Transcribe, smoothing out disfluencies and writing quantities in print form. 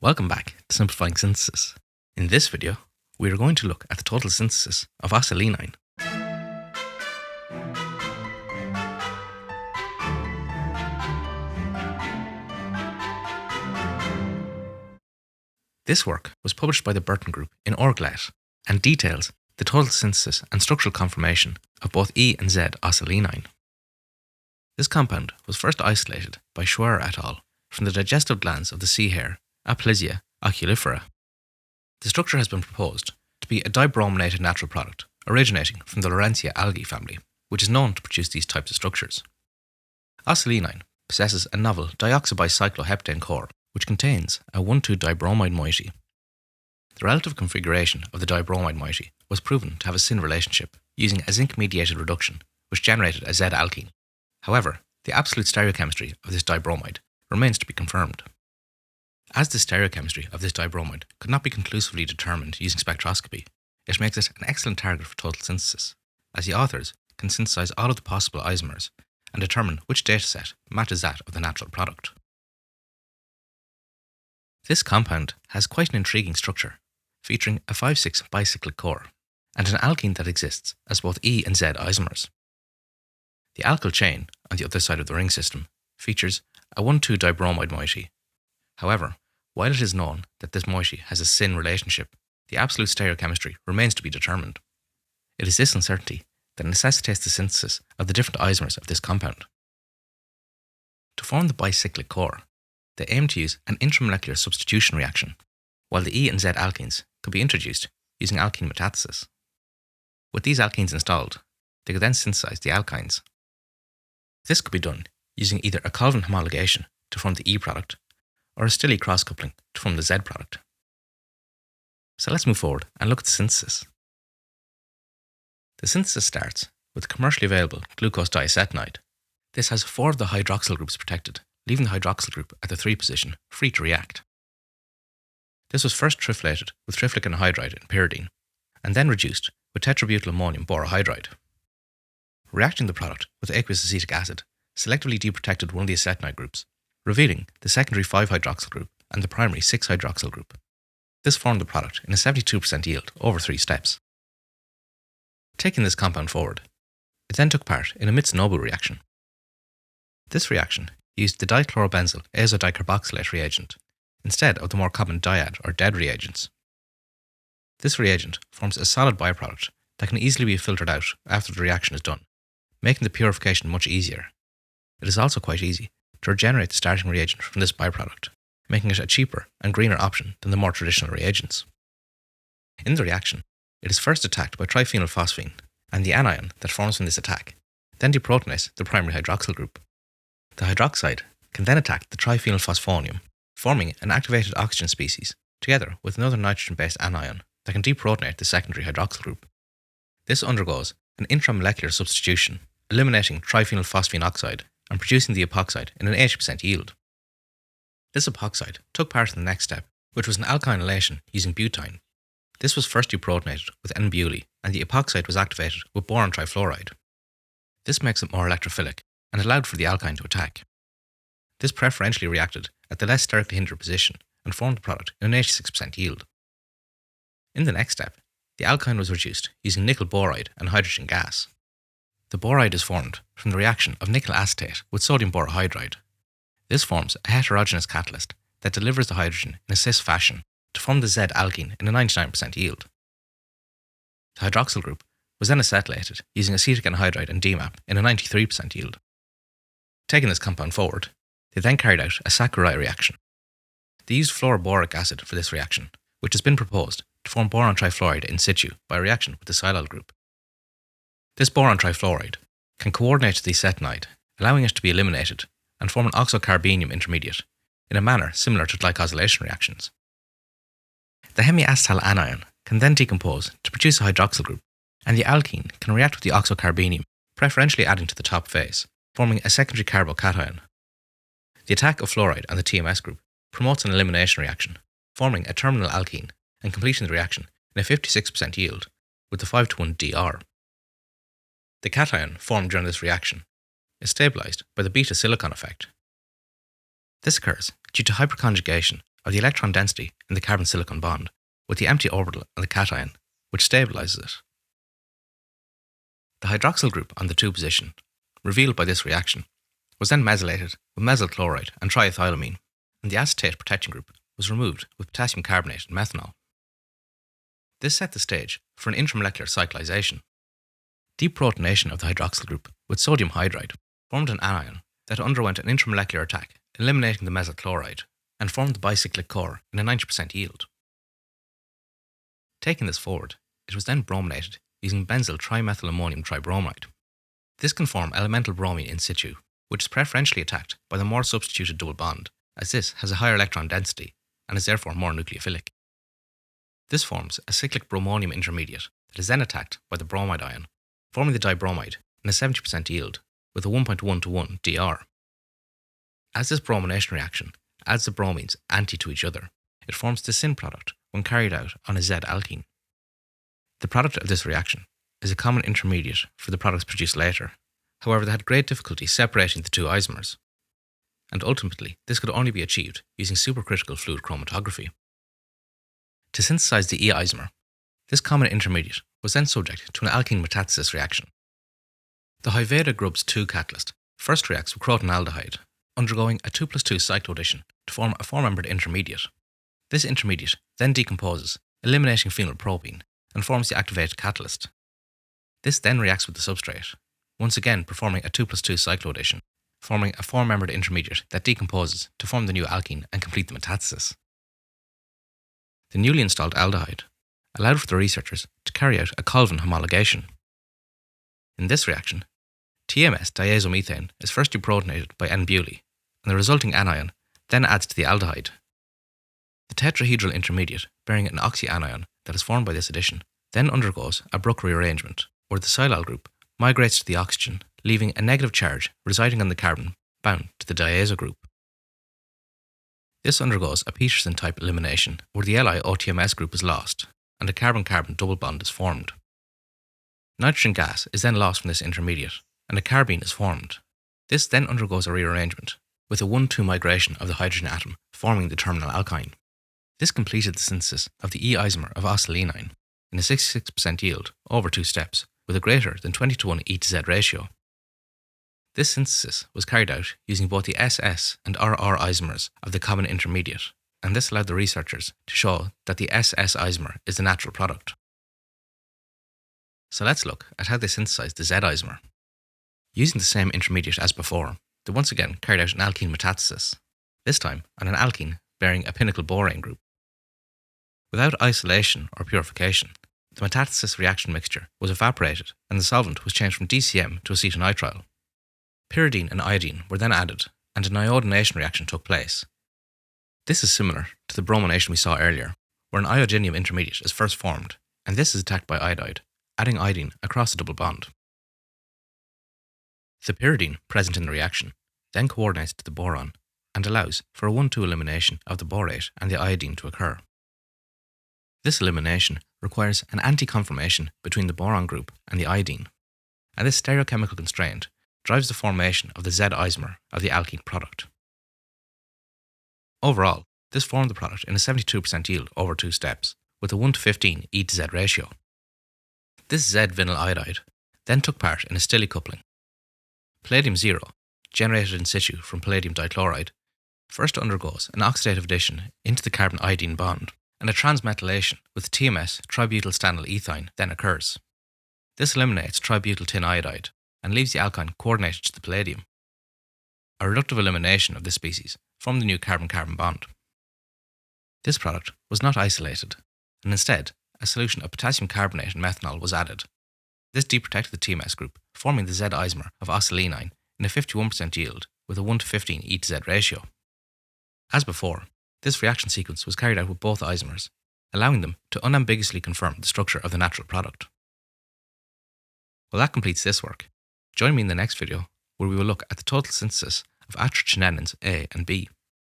Welcome back to Simplifying Synthesis. In this video, we are going to look at the total synthesis of Ocellenyne. This work was published by the Burton group in Inorg Lett and details the total synthesis and structural conformation of both E and Z Ocellenyne. This compound was first isolated by Schwerer et al. From the digestive glands of the sea hare, Aplysia oculifera. The structure has been proposed to be a dibrominated natural product originating from the Laurentia algae family, which is known to produce these types of structures. Ocellenyne possesses a novel dioxybicycloheptane core, which contains a 1,2-dibromide moiety. The relative configuration of the dibromide moiety was proven to have a syn relationship using a zinc-mediated reduction, which generated a Z-alkene. However, the absolute stereochemistry of this dibromide remains to be confirmed. As the stereochemistry of this dibromide could not be conclusively determined using spectroscopy, it makes it an excellent target for total synthesis, as the authors can synthesize all of the possible isomers and determine which dataset matches that of the natural product. This compound has quite an intriguing structure, featuring a 5,6 bicyclic core and an alkene that exists as both E and Z isomers. The alkyl chain on the other side of the ring system features a 1,2-dibromide moiety. However, while it is known that this moiety has a syn relationship, the absolute stereochemistry remains to be determined. It is this uncertainty that necessitates the synthesis of the different isomers of this compound. To form the bicyclic core, they aim to use an intramolecular substitution reaction, while the E and Z alkenes could be introduced using alkene metathesis. With these alkenes installed, they could then synthesize the alkynes. This could be done using either a Colvin homologation to form the E product or a Stille cross-coupling to form the Z product. So let's move forward and look at the synthesis. The synthesis starts with commercially available glucose diacetylate. This has 4 of the hydroxyl groups protected, leaving the hydroxyl group at the 3 position free to react. This was first triflated with triflic anhydride and pyridine, and then reduced with tetrabutyl ammonium borohydride. Reacting the product with aqueous acetic acid selectively deprotected one of the acetonide groups, revealing the secondary 5-hydroxyl group and the primary 6-hydroxyl group. This formed the product in a 72% yield over 3 steps. Taking this compound forward, it then took part in a Mitsunobu reaction. This reaction used the dichlorobenzyl azodicarboxylate reagent instead of the more common diad or dead reagents. This reagent forms a solid byproduct that can easily be filtered out after the reaction is done, making the purification much easier. It is also quite easy to regenerate the starting reagent from this byproduct, making it a cheaper and greener option than the more traditional reagents. In the reaction, it is first attacked by triphenylphosphine, and the anion that forms from this attack then deprotonates the primary hydroxyl group. The hydroxide can then attack the triphenylphosphonium, forming an activated oxygen species, together with another nitrogen-based anion that can deprotonate the secondary hydroxyl group. This undergoes an intramolecular substitution, eliminating triphenylphosphine oxide and producing the epoxide in an 80% yield. This epoxide took part in the next step, which was an alkynylation using butene. This was first deprotonated with N-butylene, and the epoxide was activated with boron trifluoride. This makes it more electrophilic and allowed for the alkyne to attack. This preferentially reacted at the less sterically hindered position and formed the product in an 86% yield. In the next step, the alkyne was reduced using nickel boride and hydrogen gas. The boride is formed from the reaction of nickel acetate with sodium borohydride. This forms a heterogeneous catalyst that delivers the hydrogen in a cis fashion to form the Z-alkene in a 99% yield. The hydroxyl group was then acetylated using acetic anhydride and DMAP in a 93% yield. Taking this compound forward, they then carried out a Sakurai reaction. They used fluoroboric acid for this reaction, which has been proposed to form boron trifluoride in situ by reaction with the silyl group. This boron trifluoride can coordinate to the acetonide, allowing it to be eliminated and form an oxocarbenium intermediate in a manner similar to glycosylation reactions. The hemiacetal anion can then decompose to produce a hydroxyl group, and the alkene can react with the oxocarbenium, preferentially adding to the top phase, forming a secondary carbocation. The attack of fluoride on the TMS group promotes an elimination reaction, forming a terminal alkene and completing the reaction in a 56% yield with the 5:1 DR. The cation formed during this reaction is stabilized by the beta silicon effect. This occurs due to hyperconjugation of the electron density in the carbon-silicon bond with the empty orbital and the cation, which stabilizes it. The hydroxyl group on the 2 position, revealed by this reaction, was then mesylated with mesyl chloride and triethylamine, and the acetate protection group was removed with potassium carbonate and methanol. This set the stage for an intramolecular cyclization. Deprotonation of the hydroxyl group with sodium hydride formed an anion that underwent an intramolecular attack, eliminating the mesyl chloride, and formed the bicyclic core in a 90% yield. Taking this forward, it was then brominated using benzyl trimethylammonium tribromide. This can form elemental bromine in situ, which is preferentially attacked by the more substituted double bond, as this has a higher electron density and is therefore more nucleophilic. This forms a cyclic bromonium intermediate that is then attacked by the bromide ion, forming the dibromide in a 70% yield with a 1.1:1 dr. As this bromination reaction adds the bromines anti to each other, it forms the syn product when carried out on a Z alkene. The product of this reaction is a common intermediate for the products produced later. However, they had great difficulty separating the 2 isomers, and ultimately this could only be achieved using supercritical fluid chromatography. To synthesize the E isomer, this common intermediate was then subject to an alkene metathesis reaction. The Hiveda Grubbs 2 catalyst first reacts with crotonaldehyde, undergoing a 2+2 cycloaddition to form a 4-membered intermediate. This intermediate then decomposes, eliminating phenylpropene, and forms the activated catalyst. This then reacts with the substrate, once again performing a 2+2 cycloaddition, forming a 4-membered intermediate that decomposes to form the new alkene and complete the metathesis. The newly installed aldehyde allowed for the researchers to carry out a Colvin homologation. In this reaction, TMS diazomethane is first deprotonated by N-butene, and the resulting anion then adds to the aldehyde. The tetrahedral intermediate bearing an oxyanion that is formed by this addition then undergoes a Bruck rearrangement, where the silyl group migrates to the oxygen, leaving a negative charge residing on the carbon bound to the diazo group. This undergoes a Peterson-type elimination, where the Li-OTMS group is lost, and a carbon-carbon double bond is formed. Nitrogen gas is then lost from this intermediate, and a carbene is formed. This then undergoes a rearrangement, with a 1,2 migration of the hydrogen atom forming the terminal alkyne. This completed the synthesis of the E isomer of Ocellenyne in a 66% yield over 2 steps, with a greater than 20:1 E to Z ratio. This synthesis was carried out using both the SS and RR isomers of the common intermediate, and this allowed the researchers to show that the SS isomer is the natural product. So let's look at how they synthesized the Z isomer. Using the same intermediate as before, they once again carried out an alkene metathesis, this time on an alkene bearing a pinnacle borane group. Without isolation or purification, the metathesis reaction mixture was evaporated and the solvent was changed from DCM to acetonitrile. Pyridine and iodine were then added, and an iodination reaction took place. This is similar to the bromination we saw earlier, where an iodinium intermediate is first formed, and this is attacked by iodide, adding iodine across the double bond. The pyridine present in the reaction then coordinates to the boron and allows for a 1,2 elimination of the borate and the iodine to occur. This elimination requires an anti-conformation between the boron group and the iodine, and this stereochemical constraint drives the formation of the Z isomer of the alkene product. Overall, this formed the product in a 72% yield over 2 steps, with a 1:15 E to Z ratio. This Z-vinyliodide then took part in a Stille coupling. Palladium 0, generated in situ from palladium dichloride, first undergoes an oxidative addition into the carbon-iodine bond, and a transmetallation with TMS tributylstanyl ethyne then occurs. This eliminates tributyl tin iodide and leaves the alkyne coordinated to the palladium. A reductive elimination of this species formed the new carbon-carbon bond. This product was not isolated, and instead, a solution of potassium carbonate and methanol was added. This deprotected the TMS group, forming the Z isomer of Ocellenyne in a 51% yield with a 1:15 E to Z ratio. As before, this reaction sequence was carried out with both isomers, allowing them to unambiguously confirm the structure of the natural product. Well, that completes this work. Join me in the next video, where we will look at the total synthesis of atrachinenins A and B.